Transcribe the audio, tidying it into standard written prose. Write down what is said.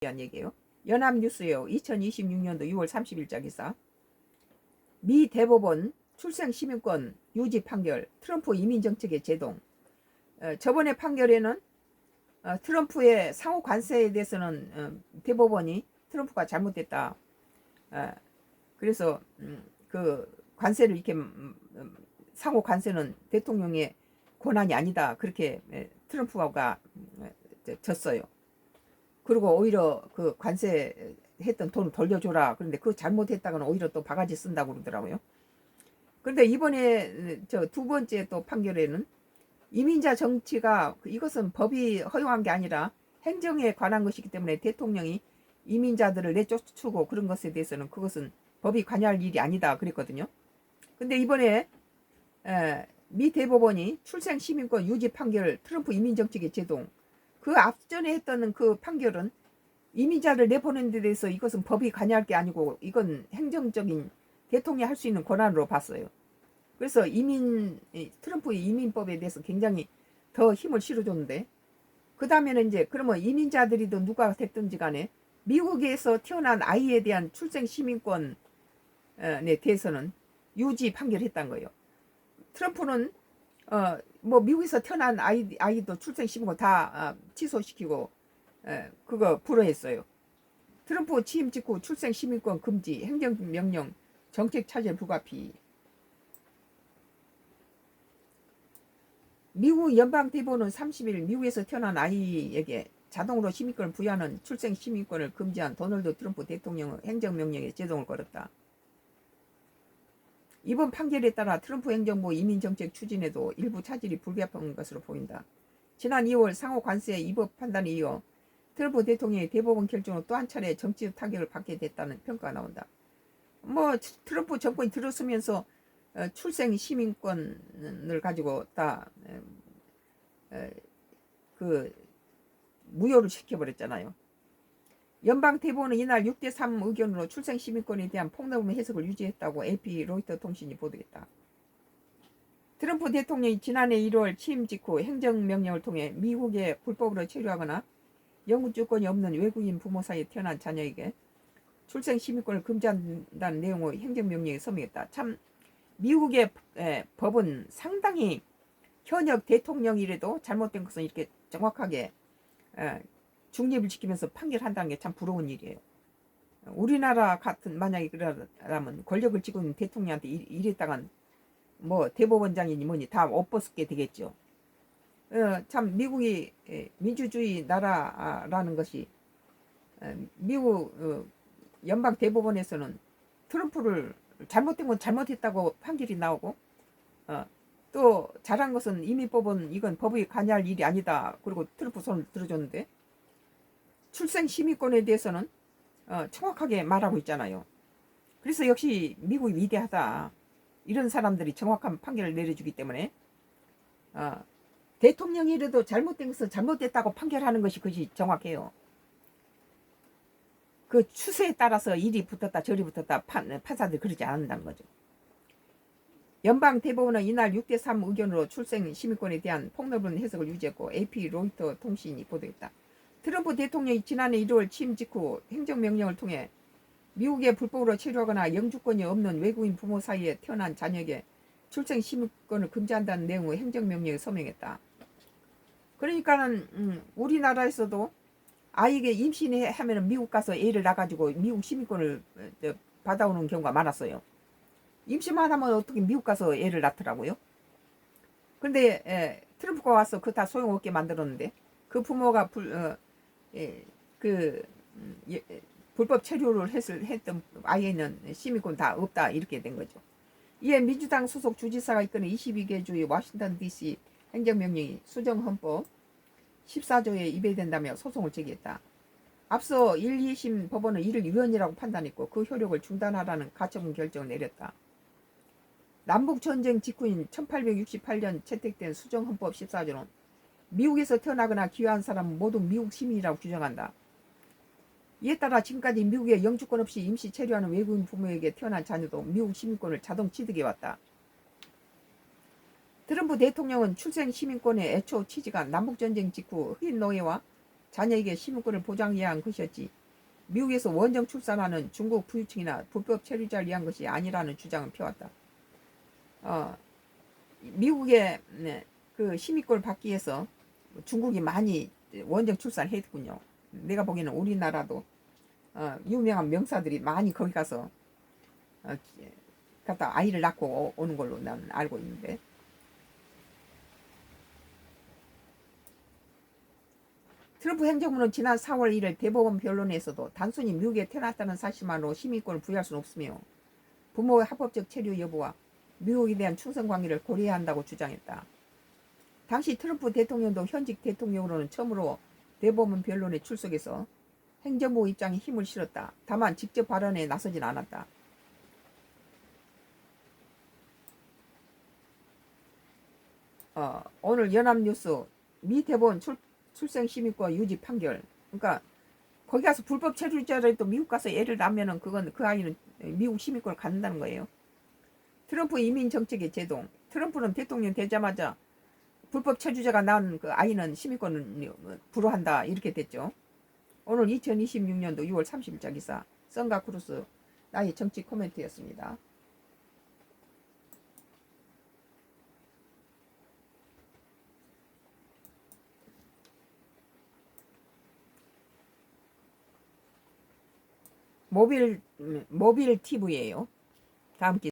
대한 얘기예요. 연합뉴스예요. 2026년도 6월 30일자 기사. 미 대법원 출생 시민권 유지 판결, 트럼프 이민 정책의 제동. 저번에 판결에는 트럼프의 상호 관세에 대해서는 대법원이 트럼프가 잘못됐다. 그래서 그 관세를 이렇게 상호 관세는 대통령의 권한이 아니다. 그렇게 트럼프가 졌어요. 그리고 오히려 그 관세 했던 돈을 돌려줘라. 그런데 그 잘못했다가는 오히려 또 바가지 쓴다고 그러더라고요. 그런데 이번에 저 두 번째 또 판결에는 이민자 정치가 이것은 법이 허용한 게 아니라 행정에 관한 것이기 때문에 대통령이 이민자들을 내쫓고 그런 것에 대해서는 그것은 법이 관여할 일이 아니다 그랬거든요. 근데 이번에 미 대법원이 출생 시민권 유지 판결 트럼프 이민 정책의 제동, 그 앞전에 했던 그 판결은 이민자를 내보내는 데 대해서 이것은 법이 관여할 게 아니고 이건 행정적인 대통령이 할 수 있는 권한으로 봤어요. 그래서 트럼프의 이민법에 대해서 굉장히 더 힘을 실어줬는데, 그 다음에는 이제 그러면 이민자들이든 누가 됐든지 간에 미국에서 태어난 아이에 대한 출생 시민권에 대해서는 유지 판결했다는 거예요. 트럼프는 뭐 미국에서 태어난 아이도 출생 시민권 다 취소시키고 그거 불허했어요. 트럼프 취임 직후 출생 시민권 금지, 행정명령, 정책 차질 불가피. 미국 연방대법원은 30일 미국에서 태어난 아이에게 자동으로 시민권을 부여하는 출생 시민권을 금지한 도널드 트럼프 대통령의 행정명령에 제동을 걸었다. 이번 판결에 따라 트럼프 행정부 이민정책 추진에도 일부 차질이 불가피한 것으로 보인다. 지난 2월 상호 관세 위법 판단에 이어 트럼프 대통령의 대법원 결정으로 또 한 차례 정치적 타격을 받게 됐다는 평가가 나온다. 뭐 트럼프 정권이 들어서면서 출생 시민권을 가지고 다 그 무효를 시켜버렸잖아요. 연방 대법원은 이날 6대3 의견으로 출생 시민권에 대한 폭넓은 해석을 유지했다고 AP 로이터 통신이 보도했다. 트럼프 대통령이 지난해 1월 취임 직후 행정명령을 통해 미국에 불법으로 체류하거나 영국 주권이 없는 외국인 부모 사이에 태어난 자녀에게 출생 시민권을 금지한다는 내용의 행정명령에 서명했다. 참 미국의 법은 상당히 현역 대통령이라도 잘못된 것은 이렇게 정확하게 중립을 지키면서 판결한다는 게 참 부러운 일이에요. 우리나라 같은 만약에 그러면 권력을 쥐고 있는 대통령한테 이랬다간 뭐 대법원장이니 뭐니 다 엎어쓰게 되겠죠. 참 미국이 민주주의 나라라는 것이 미국 연방 대법원에서는 트럼프를 잘못된 건 잘못했다고 판결이 나오고 또 잘한 것은 이민법은 이건 법이 관여할 일이 아니다. 그리고 트럼프 손을 들어줬는데 출생 시민권에 대해서는 정확하게 말하고 있잖아요. 그래서 역시 미국이 위대하다. 이런 사람들이 정확한 판결을 내려주기 때문에 대통령이라도 잘못된 것은 잘못됐다고 판결하는 것이 그것이 정확해요. 그 추세에 따라서 이리 붙었다 저리 붙었다 판사들이 그러지 않는다는 거죠. 연방 대법원은 이날 6대3 의견으로 출생 시민권에 대한 폭넓은 해석을 유지했고 AP 로이터 통신이 보도했다. 트럼프 대통령이 지난해 1월 취임 직후 행정명령을 통해 미국에 불법으로 체류하거나 영주권이 없는 외국인 부모 사이에 태어난 자녀에게 출생 시민권을 금지한다는 내용의 행정명령에 서명했다. 그러니까는 우리나라에서도 아이에게 임신하면 미국 가서 애를 낳아가지고 미국 시민권을 받아오는 경우가 많았어요. 임신만 하면 어떻게 미국 가서 애를 낳더라고요. 그런데 트럼프가 와서 그거 다 소용없게 만들었는데 그 부모가 불법 체류를 했던 아이는 시민권 다 없다 이렇게 된 거죠. 이에 민주당 소속 주지사가 이끄는 22개 주의 워싱턴 DC 행정명령이 수정헌법 14조에 위배된다며 소송을 제기했다. 앞서 1, 2심 법원은 이를 위헌이라고 판단했고 그 효력을 중단하라는 가처분 결정을 내렸다. 남북전쟁 직후인 1868년 채택된 수정헌법 14조는 미국에서 태어나거나 귀화한 사람은 모두 미국 시민이라고 규정한다. 이에 따라 지금까지 미국에 영주권 없이 임시 체류하는 외국인 부모에게 태어난 자녀도 미국 시민권을 자동 취득해 왔다. 트럼프 대통령은 출생 시민권의 애초 취지가 남북전쟁 직후 흑인 노예와 자녀에게 시민권을 보장해야 한 것이었지 미국에서 원정 출산하는 중국 부유층이나 불법 체류자를 위한 것이 아니라는 주장을 펴왔다. 미국의 그 시민권을 받기 위해서 중국이 많이 원정 출산했군요. 내가 보기에는 우리나라도 유명한 명사들이 많이 거기 가서 갔다 아이를 낳고 오는 걸로 난 알고 있는데 트럼프 행정부는 지난 4월 1일 대법원 변론에서도 단순히 미국에 태어났다는 사실만으로 시민권을 부여할 수는 없으며 부모의 합법적 체류 여부와 미국에 대한 충성 관계를 고려해야 한다고 주장했다. 당시 트럼프 대통령도 현직 대통령으로는 처음으로 대법원 변론에 출석해서 행정부 입장에 힘을 실었다. 다만 직접 발언에 나서진 않았다. 오늘 연합뉴스 미 대법원 출생 시민권 유지 판결. 그러니까 거기 가서 불법 체류자라도 미국 가서 애를 낳으면은 그건 그 아이는 미국 시민권을 갖는다는 거예요. 트럼프 이민 정책의 제동. 트럼프는 대통령 되자마자 불법 체류자가 낳은 그 아이는 시민권을 불허한다 이렇게 됐죠. 오늘 2026년도 6월 30일자 기사 썬가 크루스 나의 정치 코멘트였습니다. 모빌 TV예요. 다음 기사.